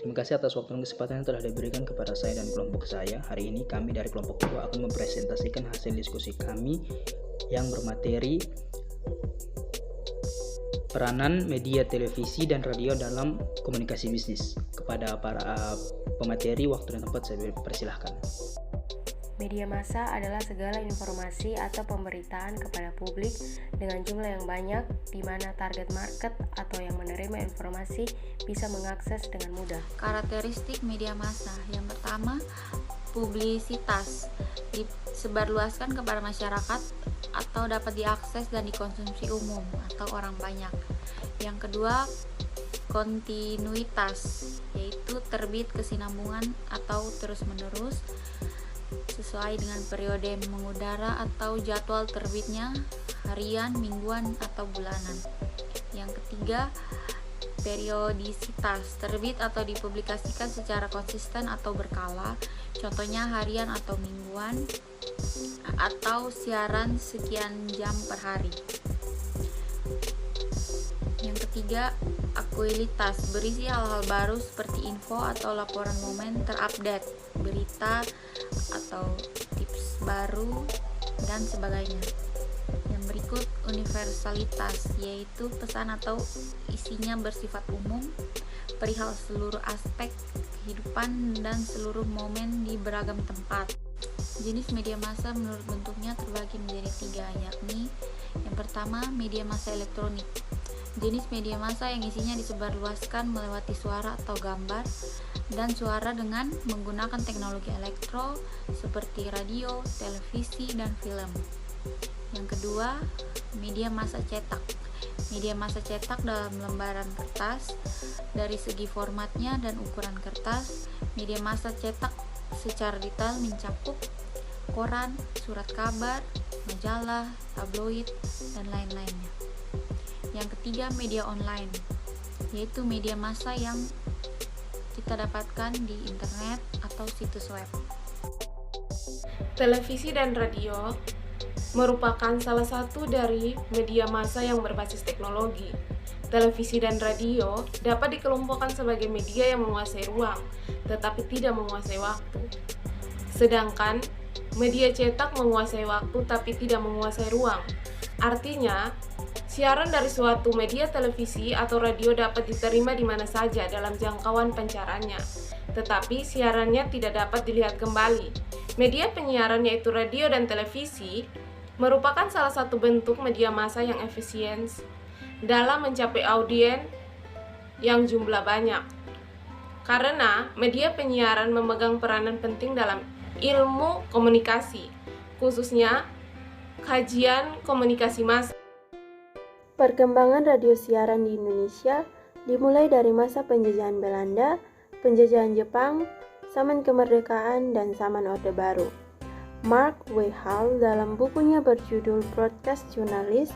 Terima kasih atas waktu dan kesempatan yang telah diberikan kepada saya dan kelompok saya. Hari ini kami dari kelompok 2 akan mempresentasikan hasil diskusi kami yang bermateri peranan media televisi dan radio dalam komunikasi bisnis. Kepada para pemateri, waktu dan tempat saya persilahkan. Media massa adalah segala informasi atau pemberitaan kepada publik dengan jumlah yang banyak, di mana target market atau yang menerima informasi bisa mengakses dengan mudah. Karakteristik media massa yang pertama, publisitas, disebarluaskan kepada masyarakat atau dapat diakses dan dikonsumsi umum atau orang banyak. Yang kedua, kontinuitas, yaitu terbit kesinambungan atau terus-menerus sesuai dengan periode mengudara atau jadwal terbitnya harian, mingguan, atau bulanan. Yang ketiga, periodisitas, terbit atau dipublikasikan secara konsisten atau berkala, contohnya harian atau mingguan, atau siaran sekian jam per hari. Yang ketiga, aktualitas, berisi hal-hal baru seperti info atau laporan momen terupdate, berita atau tips baru, dan sebagainya. Yang berikut, universalitas, yaitu pesan atau isinya bersifat umum, perihal seluruh aspek kehidupan dan seluruh momen di beragam tempat. Jenis media massa menurut bentuknya terbagi menjadi 3, yakni yang pertama, media massa elektronik. Jenis media massa yang isinya disebarluaskan melewati suara atau gambar dan suara dengan menggunakan teknologi elektro seperti radio, televisi, dan film. Yang kedua, media massa cetak. Media massa cetak dalam lembaran kertas. Dari segi formatnya dan ukuran kertas, media massa cetak secara detail mencakup koran, surat kabar, majalah, tabloid, dan lain-lainnya. Yang ketiga, media online, yaitu media massa yang kita dapatkan di internet atau situs web. Televisi dan radio merupakan salah satu dari media massa yang berbasis teknologi. Televisi dan radio dapat dikelompokkan sebagai media yang menguasai ruang, tetapi tidak menguasai waktu. Sedangkan media cetak menguasai waktu tapi tidak menguasai ruang. Artinya, siaran dari suatu media televisi atau radio dapat diterima di mana saja dalam jangkauan pancarannya, tetapi siarannya tidak dapat dilihat kembali. Media penyiaran yaitu radio dan televisi merupakan salah satu bentuk media massa yang efisien dalam mencapai audiens yang jumlah banyak. Karena media penyiaran memegang peranan penting dalam ilmu komunikasi, khususnya kajian komunikasi massa. Perkembangan radio siaran di Indonesia dimulai dari masa penjajahan Belanda, penjajahan Jepang, zaman kemerdekaan, dan zaman Orde Baru. Mark W. Hall dalam bukunya berjudul Broadcast Journalist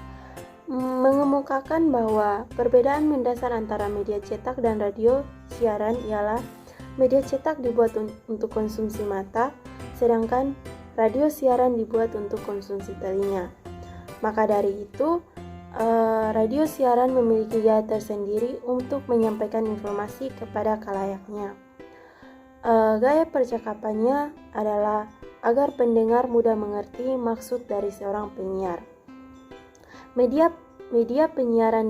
mengemukakan bahwa perbedaan mendasar antara media cetak dan radio siaran ialah media cetak dibuat untuk konsumsi mata, sedangkan radio siaran dibuat untuk konsumsi telinga. Maka dari itu, radio siaran memiliki gaya tersendiri untuk menyampaikan informasi kepada kalayaknya. Gaya percakapannya adalah agar pendengar mudah mengerti maksud dari seorang penyiar. Media penyiaran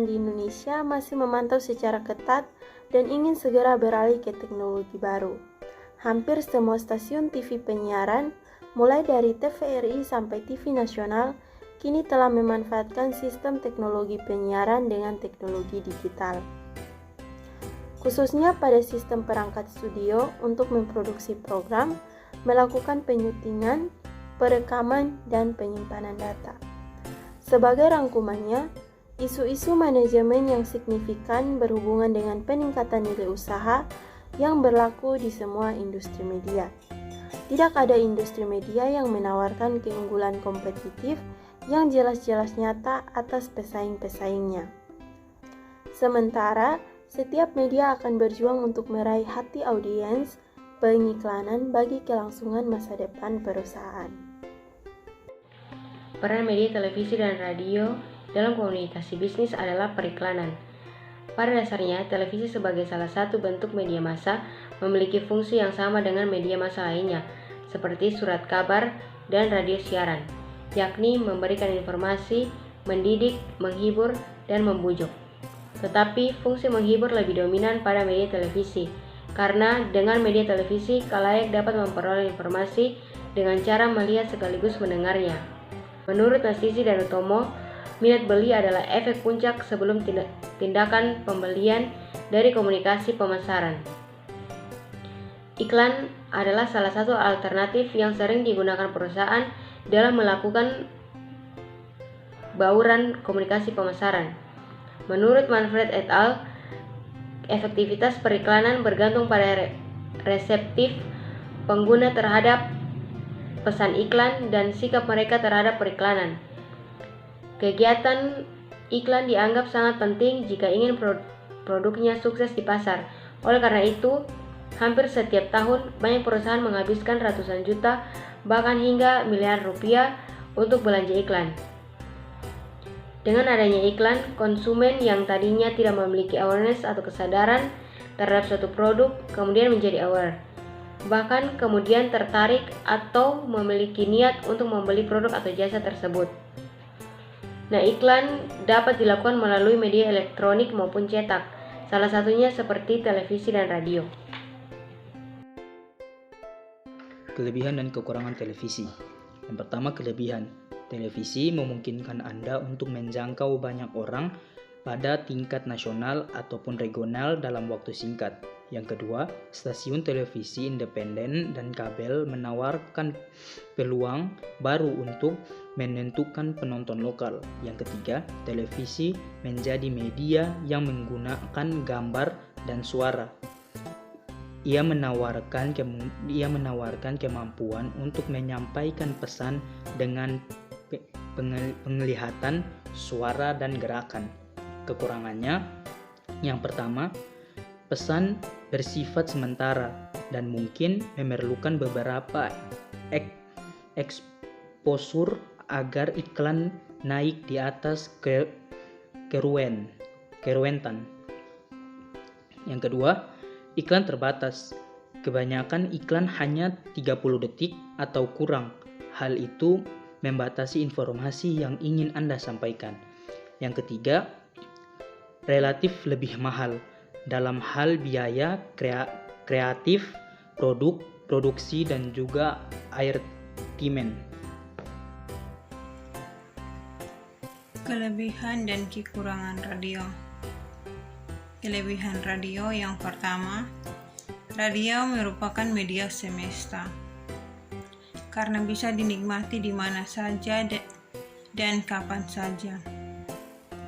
di Indonesia masih memantau secara ketat dan ingin segera beralih ke teknologi baru. Hampir semua stasiun TV penyiaran, mulai dari TVRI sampai TV nasional, kini telah memanfaatkan sistem teknologi penyiaran dengan teknologi digital. Khususnya pada sistem perangkat studio untuk memproduksi program, melakukan penyutingan, perekaman, dan penyimpanan data. Sebagai rangkumannya, isu-isu manajemen yang signifikan berhubungan dengan peningkatan nilai usaha yang berlaku di semua industri media. Tidak ada industri media yang menawarkan keunggulan kompetitif yang jelas-jelas nyata atas pesaing-pesaingnya. Sementara, setiap media akan berjuang untuk meraih hati audiens pengiklanan bagi kelangsungan masa depan perusahaan. Peran media televisi dan radio dalam komunikasi bisnis adalah periklanan. Pada dasarnya, televisi sebagai salah satu bentuk media massa memiliki fungsi yang sama dengan media massa lainnya, seperti surat kabar dan radio siaran, yakni memberikan informasi, mendidik, menghibur, dan membujuk. Tetapi fungsi menghibur lebih dominan pada media televisi, karena dengan media televisi, khalayak dapat memperoleh informasi dengan cara melihat sekaligus mendengarnya. Menurut Nastisi dan Utomo, minat beli adalah efek puncak sebelum tindakan pembelian dari komunikasi pemasaran. Iklan adalah salah satu alternatif yang sering digunakan perusahaan dalam melakukan bauran komunikasi pemasaran. Menurut Manfred et al., efektivitas periklanan bergantung pada reseptif pengguna terhadap pesan iklan dan sikap mereka terhadap periklanan. Kegiatan iklan dianggap sangat penting jika ingin produknya sukses di pasar. Oleh karena itu, hampir setiap tahun banyak perusahaan menghabiskan ratusan juta, bahkan hingga miliaran rupiah untuk belanja iklan. Dengan adanya iklan, konsumen yang tadinya tidak memiliki awareness atau kesadaran terhadap suatu produk kemudian menjadi aware. Bahkan kemudian tertarik atau memiliki niat untuk membeli produk atau jasa tersebut. Nah, iklan dapat dilakukan melalui media elektronik maupun cetak, salah satunya seperti televisi dan radio. Kelebihan dan kekurangan televisi. Yang pertama, kelebihan. Televisi memungkinkan Anda untuk menjangkau banyak orang pada tingkat nasional ataupun regional dalam waktu singkat. Yang kedua, stasiun televisi independen dan kabel menawarkan peluang baru untuk menentukan penonton lokal. Yang ketiga, televisi menjadi media yang menggunakan gambar dan suara. Ia menawarkan kemampuan untuk menyampaikan pesan dengan penglihatan, suara, dan gerakan. Kekurangannya, yang pertama, pesan bersifat sementara dan mungkin memerlukan beberapa eksposur agar iklan naik di atas keruentan. Yang kedua, iklan terbatas. Kebanyakan iklan hanya 30 detik atau kurang. Hal itu membatasi informasi yang ingin Anda sampaikan. Yang ketiga, relatif lebih mahal dalam hal biaya kreatif, produksi, dan juga airtime. Kelebihan dan kekurangan radio. Kelebihan radio yang pertama, radio merupakan media semesta karena bisa dinikmati di mana saja dan kapan saja.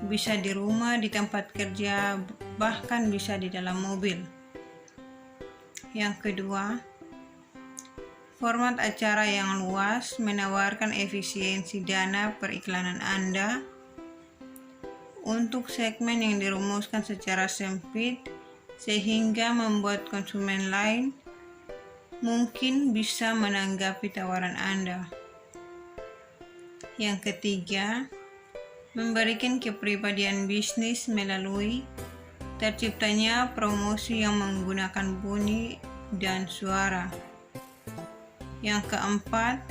Bisa di rumah, di tempat kerja, bahkan bisa di dalam mobil. Yang kedua, format acara yang luas menawarkan efisiensi dana periklanan Anda untuk segmen yang dirumuskan secara sempit sehingga membuat konsumen lain mungkin bisa menanggapi tawaran Anda. Yang ketiga, memberikan kepribadian bisnis melalui terciptanya promosi yang menggunakan bunyi dan suara. Yang keempat,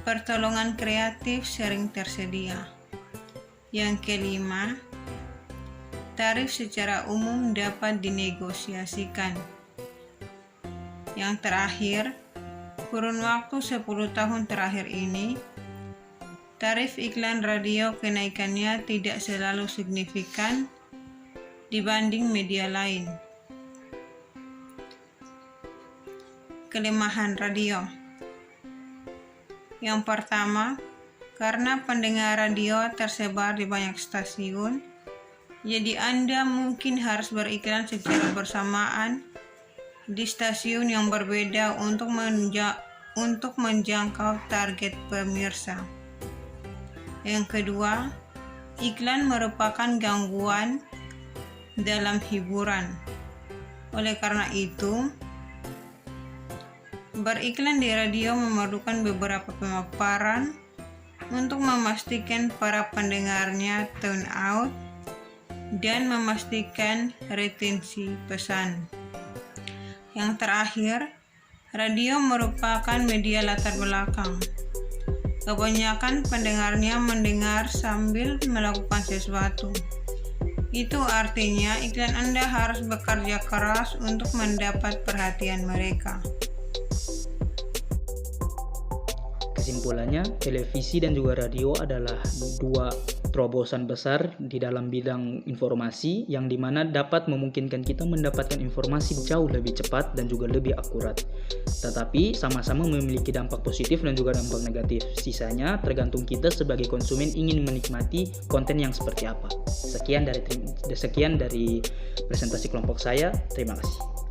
pertolongan kreatif sering tersedia. Yang kelima, tarif secara umum dapat dinegosiasikan. Yang terakhir, kurun waktu 10 tahun terakhir ini, tarif iklan radio kenaikannya tidak selalu signifikan dibanding media lain. Kelemahan radio. Yang pertama, karena pendengar radio tersebar di banyak stasiun, jadi Anda mungkin harus beriklan secara bersamaan di stasiun yang berbeda untuk menjangkau target pemirsa. Yang kedua, iklan merupakan gangguan dalam hiburan. Oleh karena itu, beriklan di radio memerlukan beberapa pemaparan untuk memastikan para pendengarnya tune out dan memastikan retensi pesan. Yang terakhir, radio merupakan media latar belakang. Kebanyakan pendengarnya mendengar sambil melakukan sesuatu. Itu artinya iklan Anda harus bekerja keras untuk mendapat perhatian mereka. Kesimpulannya, televisi dan juga radio adalah dua terobosan besar di dalam bidang informasi yang dimana dapat memungkinkan kita mendapatkan informasi jauh lebih cepat dan juga lebih akurat. Tetapi sama-sama memiliki dampak positif dan juga dampak negatif. Sisanya tergantung kita sebagai konsumen ingin menikmati konten yang seperti apa. Sekian dari presentasi kelompok saya. Terima kasih.